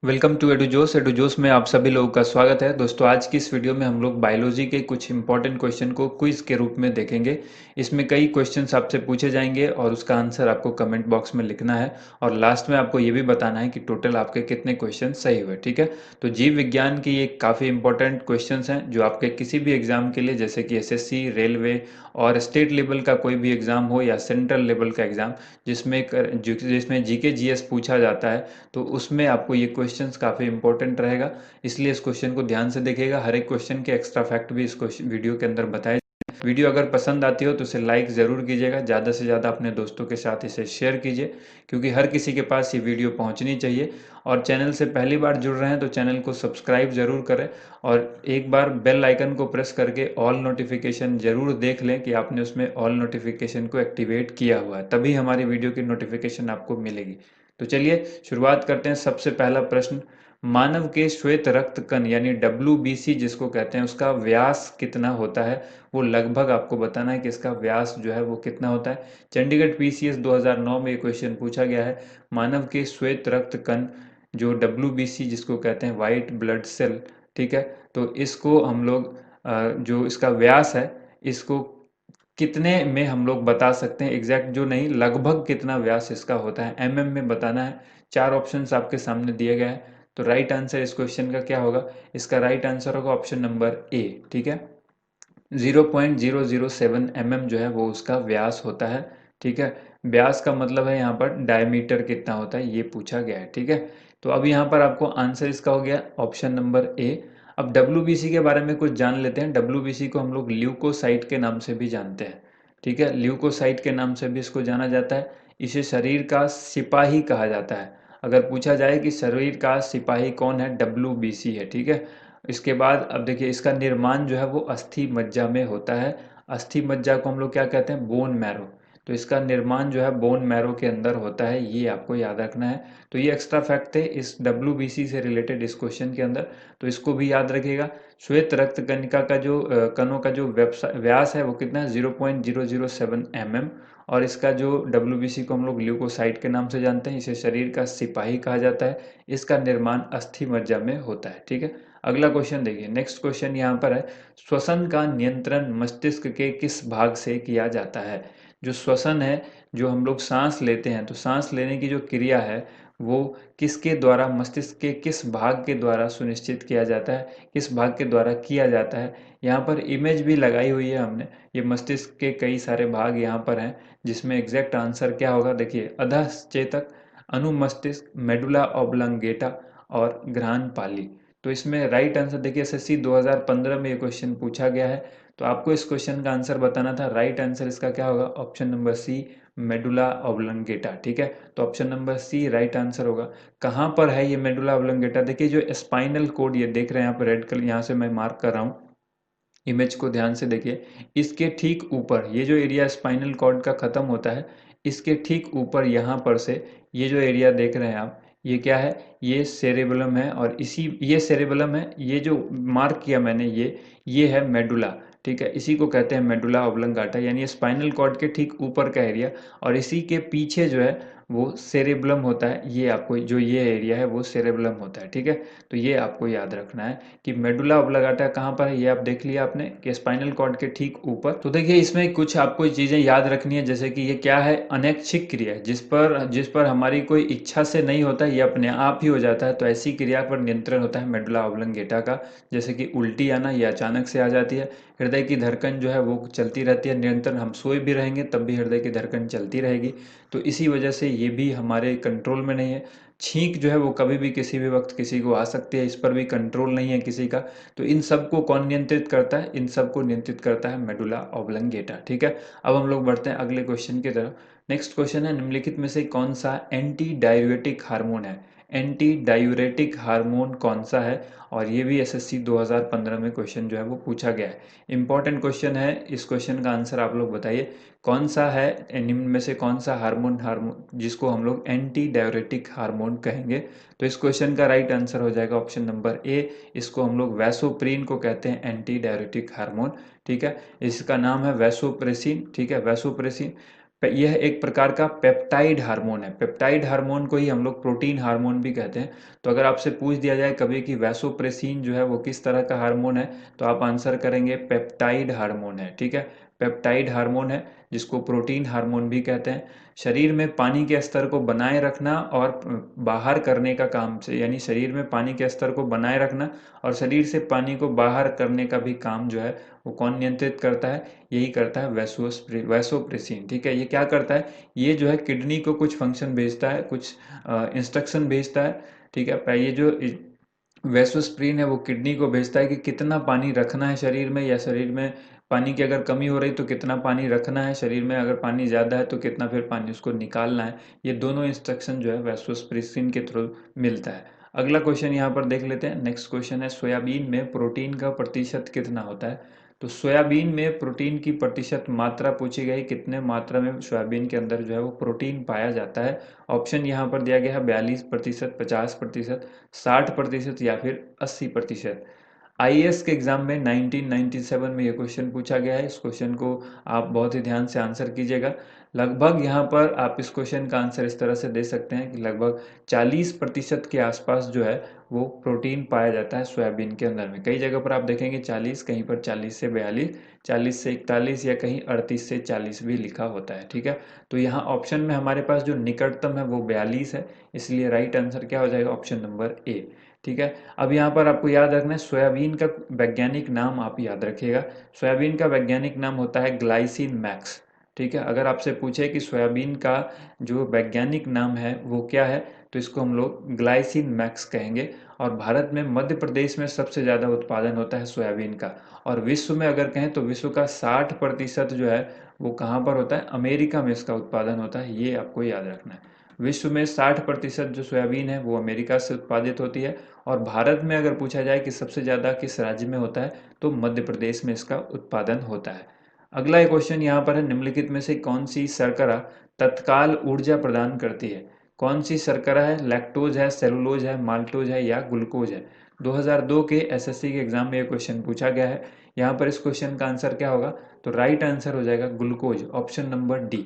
Welcome to एडुजोस। एडुजोस में आप सभी लोगों का स्वागत है। दोस्तों, आज की इस वीडियो में हम लोग बायोलॉजी के कुछ इंपॉर्टेंट क्वेश्चन को क्विज के रूप में देखेंगे। इसमें कई क्वेश्चंस आपसे पूछे जाएंगे और उसका आंसर आपको कमेंट बॉक्स में लिखना है और लास्ट में आपको ये भी बताना है कि टोटल आपके कितने क्वेश्चन सही हुए। ठीक है, तो जीव विज्ञान की ये काफ़ी इंपॉर्टेंट क्वेश्चन हैं जो आपके किसी भी एग्जाम के लिए, जैसे कि एसएससी, रेलवे और स्टेट लेवल का कोई भी एग्जाम हो या सेंट्रल लेवल का एग्जाम जिसमें जीके जीएस पूछा जाता है, तो उसमें आपको ये क्वेश्चंस काफ़ी इंपॉर्टेंट रहेगा। इसलिए इस क्वेश्चन को ध्यान से देखिएगा। हर एक क्वेश्चन के एक्स्ट्रा फैक्ट भी इस वीडियो के अंदर बताए। वीडियो अगर पसंद आती हो तो इसे लाइक ज़रूर कीजिएगा, ज़्यादा से ज़्यादा अपने दोस्तों के साथ इसे शेयर कीजिए, क्योंकि हर किसी के पास ये वीडियो पहुंचनी चाहिए। और चैनल से पहली बार जुड़ रहे हैं तो चैनल को सब्सक्राइब ज़रूर करें और एक बार बेल आइकन को प्रेस करके ऑल नोटिफिकेशन ज़रूर देख लें कि आपने उसमें ऑल नोटिफिकेशन को एक्टिवेट किया हुआ है, तभी हमारी वीडियो की नोटिफिकेशन आपको मिलेगी। तो चलिए शुरुआत करते हैं। सबसे पहला प्रश्न, मानव के श्वेत रक्त कण यानी WBC जिसको कहते हैं, उसका व्यास कितना होता है? वो लगभग आपको बताना है कि इसका व्यास जो है वो कितना होता है। चंडीगढ़ PCS 2009 में ये क्वेश्चन पूछा गया है। मानव के श्वेत रक्त कण जो WBC जिसको कहते हैं, वाइट ब्लड सेल, ठीक है, तो इसको हम लोग जो इसका व्यास है, इसको कितने में हम लोग बता सकते हैं, एग्जैक्ट जो नहीं, लगभग कितना व्यास इसका होता है, में बताना है। चार ऑप्शंस आपके सामने दिए गए हैं। तो राइट आंसर इस क्वेश्चन का क्या होगा? इसका राइट आंसर होगा ऑप्शन नंबर ए। ठीक है, 0.007 जो है वो उसका व्यास होता है। ठीक है, व्यास का मतलब है यहाँ पर डायमीटर कितना होता है, ये पूछा गया है। ठीक है, तो अब यहाँ पर आपको आंसर इसका हो गया ऑप्शन नंबर ए। अब WBC के बारे में कुछ जान लेते हैं। WBC को हम लोग ल्यूकोसाइट के नाम से भी जानते हैं। ठीक है, ल्यूकोसाइट के नाम से भी इसको जाना जाता है। इसे शरीर का सिपाही कहा जाता है। अगर पूछा जाए कि शरीर का सिपाही कौन है, WBC है। ठीक है, इसके बाद अब देखिए, इसका निर्माण जो है वो अस्थि मज्जा में होता है। अस्थि मज्जा को हम लोग क्या कहते हैं? Bone marrow. तो इसका निर्माण जो है बोन मैरो के अंदर होता है, ये आपको याद रखना है। तो ये एक्स्ट्रा फैक्ट थे इस WBC से रिलेटेड इस क्वेश्चन के अंदर, तो इसको भी याद रखिएगा। श्वेत रक्त कणिका का जो कणों का जो व्यास है वो कितना है? 0.007 और इसका जो WBC को हम लोग ल्यूकोसाइट के नाम से जानते हैं, इसे शरीर का सिपाही कहा जाता है। इसका निर्माण अस्थि मज्जा में होता है। ठीक है, अगला क्वेश्चन देखिए। नेक्स्ट क्वेश्चन यहाँ पर है, श्वसन का नियंत्रण मस्तिष्क के किस भाग से किया जाता है? जो श्वसन है, जो हम लोग सांस लेते हैं, तो सांस लेने की जो क्रिया है वो किसके द्वारा, मस्तिष्क के किस भाग के द्वारा सुनिश्चित किया जाता है, किस भाग के द्वारा किया जाता है? यहाँ पर इमेज भी लगाई हुई है हमने। ये मस्तिष्क के कई सारे भाग यहाँ पर हैं, जिसमें एग्जैक्ट आंसर क्या होगा देखिए, अधः चेतक, अनुमस्तिष्क, मेडुला ऑब्लंगेटा और घ्राण पाली। तो इसमें राइट आंसर देखिए, SSC 2015 में ये क्वेश्चन पूछा गया है, तो आपको इस क्वेश्चन का आंसर बताना था। राइट आंसर इसका क्या होगा? Option number C, medulla oblongata. ठीक है, तो option number C right answer होगा। कहाँ पर है ये मेडुला ऑब्लंगेटा? देखिए, जो स्पाइनल कोड ये देख रहे हैं यहाँ पर रेड कलर, यहाँ से मैं मार्क कर रहा हूँ, इमेज को ध्यान से देखिए। इसके ठीक ऊपर ये जो एरिया स्पाइनल कॉर्ड का खत्म होता है, इसके ठीक ऊपर यहाँ पर से ये जो एरिया देख रहे हैं आप, ये क्या है? ये सेरेबेलम है और इसी ये सेरेबेलम है, ये जो मार्क किया मैंने, ये है मेडुला। ठीक है, इसी को कहते हैं मेडुला ऑब्लंगाटा, यानी स्पाइनल कॉर्ड के ठीक ऊपर का एरिया, और इसी के पीछे जो है वो सेरेबेलम होता है। ये आपको जो ये एरिया है वो सेरेबेलम होता है। ठीक है, तो ये आपको याद रखना है कि मेडुला ऑब्लंगाटा कहाँ पर है, ये आप देख लिया आपने कि स्पाइनल कॉर्ड के ठीक ऊपर। तो देखिए, इसमें कुछ आपको चीज़ें याद रखनी है, जैसे कि ये क्या है? अनैच्छिक क्रिया, जिस पर हमारी कोई इच्छा से नहीं होता, ये अपने आप ही हो जाता है। तो ऐसी क्रिया पर नियंत्रण होता है मेडुला ऑब्लंगेटा का, जैसे कि उल्टी आना, ये अचानक से आ जाती है। हृदय की धड़कन जो है वो चलती रहती है निरंतर, हम सोए भी रहेंगे तब भी हृदय की धड़कन चलती रहेगी, तो इसी वजह से ये भी हमारे कंट्रोल में नहीं है। छींक जो है वो कभी भी किसी भी वक्त किसी को आ सकती है, इस पर भी कंट्रोल नहीं है किसी का। तो इन सब को कौन नियंत्रित करता है? इन सब को नियंत्रित करता है मेडुला ऑब्लंगेटा। ठीक है, अब हम लोग बढ़ते हैं अगले क्वेश्चन की तरफ। नेक्स्ट क्वेश्चन है, निम्नलिखित में से कौन सा एंटी डायूरेटिक हार्मोन है? एंटी डायूरेटिक हार्मोन कौन सा है? और ये भी SSC 2015 में क्वेश्चन जो है वो पूछा गया है। इंपॉर्टेंट क्वेश्चन है, इस क्वेश्चन का आंसर आप लोग बताइए। कौन सा है निम्न में से कौन सा हार्मोन हार्मोन जिसको हम लोग एंटी डायूरेटिक हार्मोन कहेंगे? तो इस क्वेश्चन का राइट आंसर हो जाएगा ऑप्शन नंबर ए। इसको हम लोग वैसोप्रीन को कहते हैं एंटी डायूरेटिक हार्मोन। ठीक है, इसका नाम है वैसोप्रेसिन। ठीक है, वैसोप्रेसिन यह एक प्रकार का पेप्टाइड हार्मोन है। पेप्टाइड हार्मोन को ही हम लोग प्रोटीन हार्मोन भी कहते हैं। तो अगर आपसे पूछ दिया जाए कभी कि वैसोप्रेसिन जो है वो किस तरह का हार्मोन है, तो आप आंसर करेंगे पेप्टाइड हार्मोन है। ठीक है, पेप्टाइड हार्मोन है जिसको प्रोटीन हार्मोन भी कहते हैं। शरीर में पानी के स्तर को बनाए रखना और बाहर करने का काम से, यानी शरीर में पानी के स्तर को बनाए रखना और शरीर से पानी को बाहर करने का भी काम जो है वो कौन नियंत्रित करता है? यही करता है वैसोप्रेसिन। ठीक है, ये क्या करता है? ये जो है किडनी को कुछ फंक्शन भेजता है, कुछ इंस्ट्रक्शन भेजता है। ठीक है, ये जो वैसोस्प्रिन है वो किडनी को भेजता है कि कितना पानी रखना है शरीर में, या शरीर में पानी की अगर कमी हो रही तो कितना पानी रखना है, शरीर में अगर पानी ज़्यादा है तो कितना फिर पानी उसको निकालना है। ये दोनों इंस्ट्रक्शन जो है वैसोस्प्रेसिन के थ्रू मिलता है। अगला क्वेश्चन यहाँ पर देख लेते हैं। नेक्स्ट क्वेश्चन है, सोयाबीन में प्रोटीन का प्रतिशत कितना होता है? तो सोयाबीन में प्रोटीन की प्रतिशत मात्रा पूछी गई, कितने मात्रा में सोयाबीन के अंदर जो है वो प्रोटीन पाया जाता है। ऑप्शन यहाँ पर दिया गया है 42%, 50%, 60% या फिर 80%। आईएएस के एग्जाम में 1997 में ये क्वेश्चन पूछा गया है। इस क्वेश्चन को आप बहुत ही ध्यान से आंसर कीजिएगा। लगभग यहाँ पर आप इस क्वेश्चन का आंसर इस तरह से दे सकते हैं कि लगभग 40% के आसपास जो है वो प्रोटीन पाया जाता है सोयाबीन के अंदर में। कई जगह पर आप देखेंगे 40, कहीं पर 40 से 42, 40 से 41 या कहीं 38 से 40 भी लिखा होता है। ठीक है, तो यहाँ ऑप्शन में हमारे पास जो निकटतम है वो 42 है, इसलिए राइट आंसर क्या हो जाएगा? Option number A. ठीक है, अब यहाँ पर आपको याद रखना है सोयाबीन का वैज्ञानिक नाम आप याद रखिएगा। सोयाबीन का वैज्ञानिक नाम होता है ग्लाइसिन मैक्स। ठीक है, अगर आपसे पूछे कि सोयाबीन का जो वैज्ञानिक नाम है वो क्या है, तो इसको हम लोग ग्लाइसिन मैक्स कहेंगे। और भारत में मध्य प्रदेश में सबसे ज़्यादा उत्पादन होता है सोयाबीन का। और विश्व में अगर कहें तो विश्व का 60% जो है वो कहाँ पर होता है? अमेरिका में इसका उत्पादन होता है, ये आपको याद रखना है। विश्व में 60% जो सोयाबीन है वो अमेरिका से उत्पादित होती है। और भारत में अगर पूछा जाए कि सबसे ज़्यादा किस राज्य में होता है, तो मध्य प्रदेश में इसका उत्पादन होता है। अगला एक क्वेश्चन यहाँ पर है, निम्नलिखित में से कौन सी शर्करा तत्काल ऊर्जा प्रदान करती है? कौन सी शर्करा है? लैक्टोज है, सेलुलोज है, माल्टोज है या ग्लूकोज है? 2002 के एसएससी के एग्जाम में ये क्वेश्चन पूछा गया है। यहाँ पर इस क्वेश्चन का आंसर क्या होगा? तो राइट आंसर हो जाएगा glucose, option number D.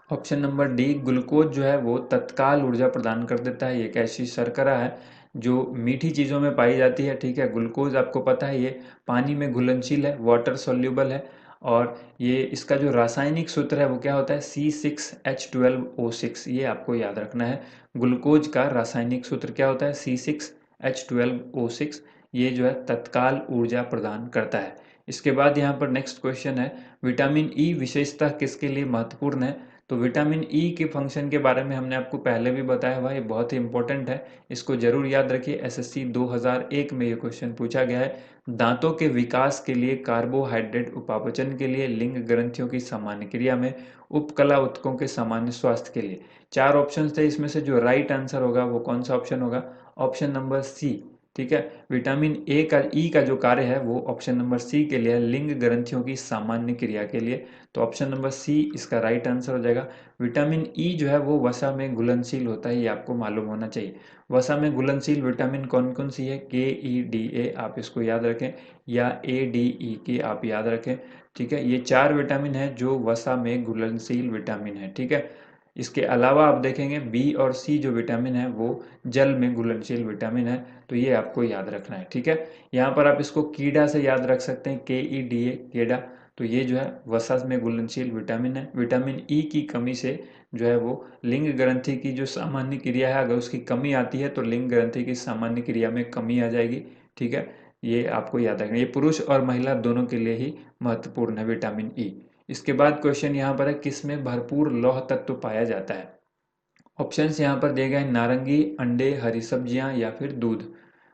Option number D, glucose जो है वो तत्काल ऊर्जा प्रदान कर देता है। ये एक ऐसी शर्करा है जो मीठी चीज़ों में पाई जाती है। ठीक है, ग्लूकोज आपको पता है ये पानी में घुलनशील है, वाटर सोल्यूबल है। और ये इसका जो रासायनिक सूत्र है वो क्या होता है? C6H12O6, ये आपको याद रखना है। ग्लूकोज का रासायनिक सूत्र क्या होता है? C6H12O6। ये जो है तत्काल ऊर्जा प्रदान करता है। इसके बाद यहाँ पर नेक्स्ट क्वेश्चन है, विटामिन ई विशेषता किसके लिए महत्वपूर्ण है? तो विटामिन ई के फंक्शन के बारे में हमने आपको पहले भी बताया हुआ है, ये बहुत ही इंपॉर्टेंट है, इसको जरूर याद रखिए। एसएससी 2001 में ये क्वेश्चन पूछा गया है। दांतों के विकास के लिए, कार्बोहाइड्रेट उपापचन के लिए, लिंग ग्रंथियों की सामान्य क्रिया में, उपकला ऊतकों के सामान्य स्वास्थ्य के लिए। 4 ऑप्शन थे, इसमें से जो राइट आंसर होगा वो कौन सा ऑप्शन होगा? Option number C. ठीक है, विटामिन ए का ई का जो कार्य है वो ऑप्शन नंबर सी के लिए है, लिंग ग्रंथियों की सामान्य क्रिया के लिए। तो ऑप्शन नंबर सी इसका राइट आंसर हो जाएगा। विटामिन ई जो है वो वसा में घुलनशील होता है, ये आपको मालूम होना चाहिए। वसा में घुलनशील विटामिन कौन कौन सी है? KE, DA, आप इसको याद रखें, या ADE आप याद रखें। ठीक है, ये 4 विटामिन है जो वसा में घुलनशील विटामिन है। ठीक है, इसके अलावा आप देखेंगे बी और सी जो विटामिन है वो जल में घुलनशील विटामिन है। तो ये आपको याद रखना है। ठीक है, यहाँ पर आप इसको कीड़ा से याद रख सकते हैं, KEDA, केड़ा। तो ये जो है वसा में घुलनशील विटामिन है। विटामिन ई की कमी से जो है वो लिंग ग्रंथि की जो सामान्य क्रिया है, अगर उसकी कमी आती है तो लिंग ग्रंथि की सामान्य क्रिया में कमी आ जाएगी। ठीक है, ये आपको याद रखना है। ये पुरुष और महिला दोनों के लिए ही महत्वपूर्ण है विटामिन ई। इसके बाद क्वेश्चन यहाँ पर है, किसमें भरपूर लौह तत्व पाया जाता है? ऑप्शंस यहाँ पर दिए गए हैं, नारंगी, अंडे, हरी सब्जियां या फिर दूध।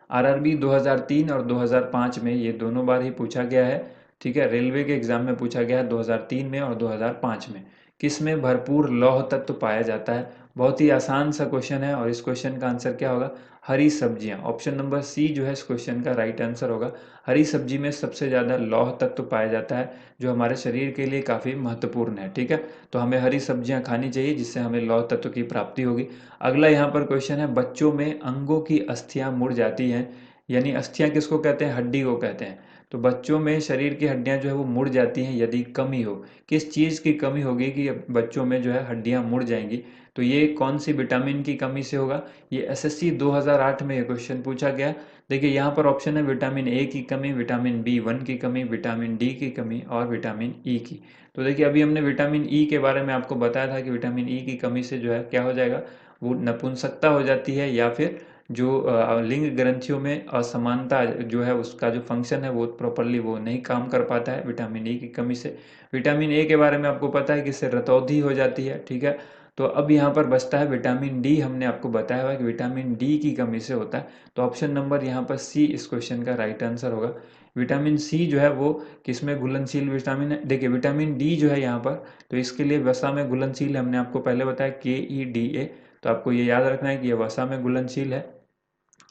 आरआरबी 2003 और 2005 में ये दोनों बार ही पूछा गया है। ठीक है, रेलवे के एग्जाम में पूछा गया है 2003 में और 2005 में। किस में भरपूर लौह तत्व पाया जाता है? बहुत ही आसान सा क्वेश्चन है और इस क्वेश्चन का आंसर क्या होगा? हरी सब्जियां, ऑप्शन नंबर सी जो है इस क्वेश्चन का राइट आंसर होगा। हरी सब्जी में सबसे ज़्यादा लौह तत्व पाया जाता है जो हमारे शरीर के लिए काफ़ी महत्वपूर्ण है। ठीक है, तो हमें हरी सब्जियां खानी चाहिए जिससे हमें लौह तत्व की प्राप्ति होगी। अगला यहाँ पर क्वेश्चन है, बच्चों में अंगों की अस्थियां मुड़ जाती हैं, यानी अस्थियां किसको कहते हैं? हड्डी को कहते हैं। तो बच्चों में शरीर की हड्डियां जो है वो मुड़ जाती हैं यदि कमी हो। किस चीज़ की कमी होगी कि बच्चों में जो है हड्डियां मुड़ जाएंगी? तो ये कौन सी विटामिन की कमी से होगा? ये एसएससी 2008 में ये क्वेश्चन पूछा गया। देखिए यहाँ पर ऑप्शन है विटामिन ए की कमी, विटामिन B1 की कमी, विटामिन डी की कमी और विटामिन ई की। तो देखिए अभी हमने विटामिन ई के बारे में आपको बताया था कि विटामिन ई की कमी से जो है क्या हो जाएगा, वो नपुंसकता हो जाती है, या फिर जो लिंग ग्रंथियों में असमानता जो है उसका जो फंक्शन है वो प्रॉपरली वो नहीं काम कर पाता है विटामिन ई की कमी से। विटामिन ए के बारे में आपको पता है कि इससे रतौंधी हो जाती है, ठीक है। तो अब यहाँ पर बचता है विटामिन डी। हमने आपको बताया हुआ है कि विटामिन डी की कमी से होता है। तो ऑप्शन नंबर यहाँ पर सी इस क्वेश्चन का राइट आंसर होगा। विटामिन सी जो है वो किसमें घुलनशील विटामिन है? देखिए विटामिन डी जो है यहाँ पर, तो इसके लिए वसा में घुलनशील है। हमने आपको पहले बताया KEDA। तो आपको ये याद रखना है कि ये वसा में घुलनशील है।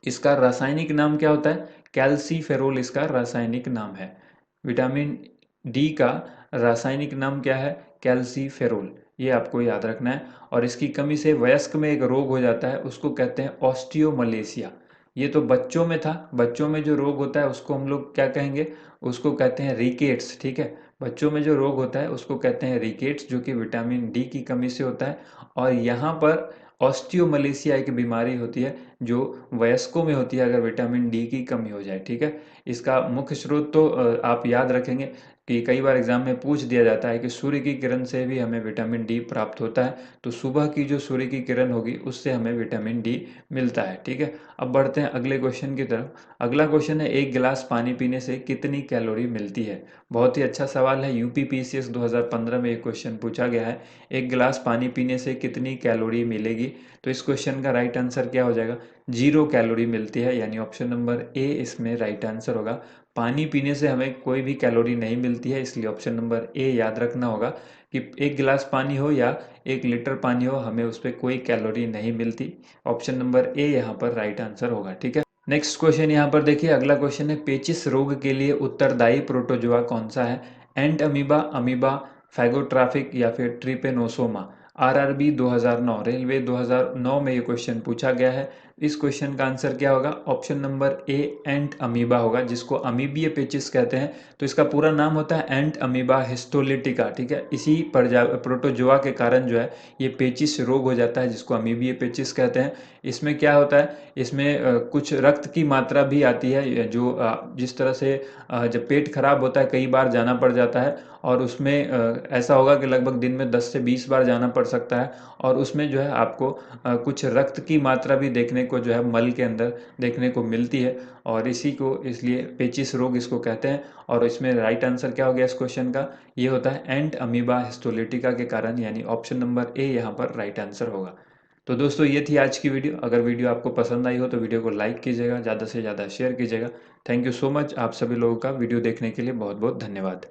इसका रासायनिक नाम क्या होता है? कैल्सीफेरोल इसका रासायनिक नाम है। विटामिन डी का रासायनिक नाम क्या है? कैल्सीफेरोल। ये आपको याद रखना है। और इसकी कमी से वयस्क में एक रोग हो जाता है, उसको कहते हैं ऑस्टियोमलेशिया। ये तो बच्चों में था। बच्चों में जो रोग होता है उसको हम लोग क्या कहेंगे? उसको कहते हैं रिकेट्स, ठीक है। बच्चों में जो रोग होता है उसको कहते हैं रिकेट्स, जो कि विटामिन डी की कमी से होता है। और यहाँ पर ऑस्टियोमलेशिया एक बीमारी होती है जो वयस्कों में होती है अगर विटामिन डी की कमी हो जाए, ठीक है। इसका मुख्य स्रोत तो आप याद रखेंगे कि कई बार एग्जाम में पूछ दिया जाता है कि सूर्य की किरण से भी हमें विटामिन डी प्राप्त होता है। तो सुबह की जो सूर्य की किरण होगी उससे हमें विटामिन डी मिलता है, ठीक है। अब बढ़ते हैं अगले क्वेश्चन की तरफ। अगला क्वेश्चन है, एक गिलास पानी पीने से कितनी कैलोरी मिलती है? बहुत ही अच्छा सवाल है। यूपीपीसीएस 2015 में एक क्वेश्चन पूछा गया है, एक गिलास पानी पीने से कितनी कैलोरी मिलेगी? तो इस क्वेश्चन का राइट आंसर क्या हो जाएगा? 0 कैलोरी मिलती है, यानी ऑप्शन नंबर ए इसमें राइट आंसर होगा। पानी पीने से हमें कोई भी कैलोरी नहीं मिलती है, इसलिए ऑप्शन नंबर ए याद रखना होगा कि एक गिलास पानी हो या 1 लीटर पानी हो, हमें उस पर कोई कैलोरी नहीं मिलती। ऑप्शन नंबर ए यहाँ पर राइट आंसर होगा, ठीक है। नेक्स्ट क्वेश्चन यहाँ पर देखिए, अगला क्वेश्चन है, पेचिस रोग के लिए उत्तरदायी प्रोटोजोआ कौन सा है? एंट अमीबा, अमीबा, फैगोट्राफिक या फिर ट्रिपेनोसोमा? आरआरबी 2009, रेलवे 2009 में ये क्वेश्चन पूछा गया है। इस क्वेश्चन का आंसर क्या होगा? Option number A ant amoeba होगा, जिसको अमीबीय पेचिस कहते हैं। तो इसका पूरा नाम होता है एंट अमीबा हिस्टोलिटिका, ठीक है। इसी प्रोटोजोआ के कारण जो है ये पेचिस रोग हो जाता है, जिसको अमीबीय पेचिस कहते हैं। इसमें क्या होता है, इसमें कुछ रक्त की मात्रा भी आती है, जो जिस तरह से जब पेट खराब होता है कई बार जाना पड़ जाता है, और उसमें ऐसा होगा कि लगभग दिन में 10 से 20 बार जाना पड़ सकता है। और उसमें जो है आपको कुछ रक्त की मात्रा भी देखने को जो है मल के अंदर देखने को मिलती है, और इसी को इसलिए पेचिस रोग इसको कहते हैं। और इसमें राइट आंसर क्या हो गया इस क्वेश्चन का? ये होता है एंट अमीबा हिस्टोलिटिका के कारण, यानी ऑप्शन नंबर ए यहाँ पर राइट आंसर होगा। तो दोस्तों ये थी आज की वीडियो। अगर वीडियो आपको पसंद आई हो तो वीडियो को लाइक कीजिएगा, ज़्यादा से ज़्यादा शेयर कीजिएगा। Thank you so much. आप सभी लोगों का वीडियो देखने के लिए बहुत बहुत धन्यवाद।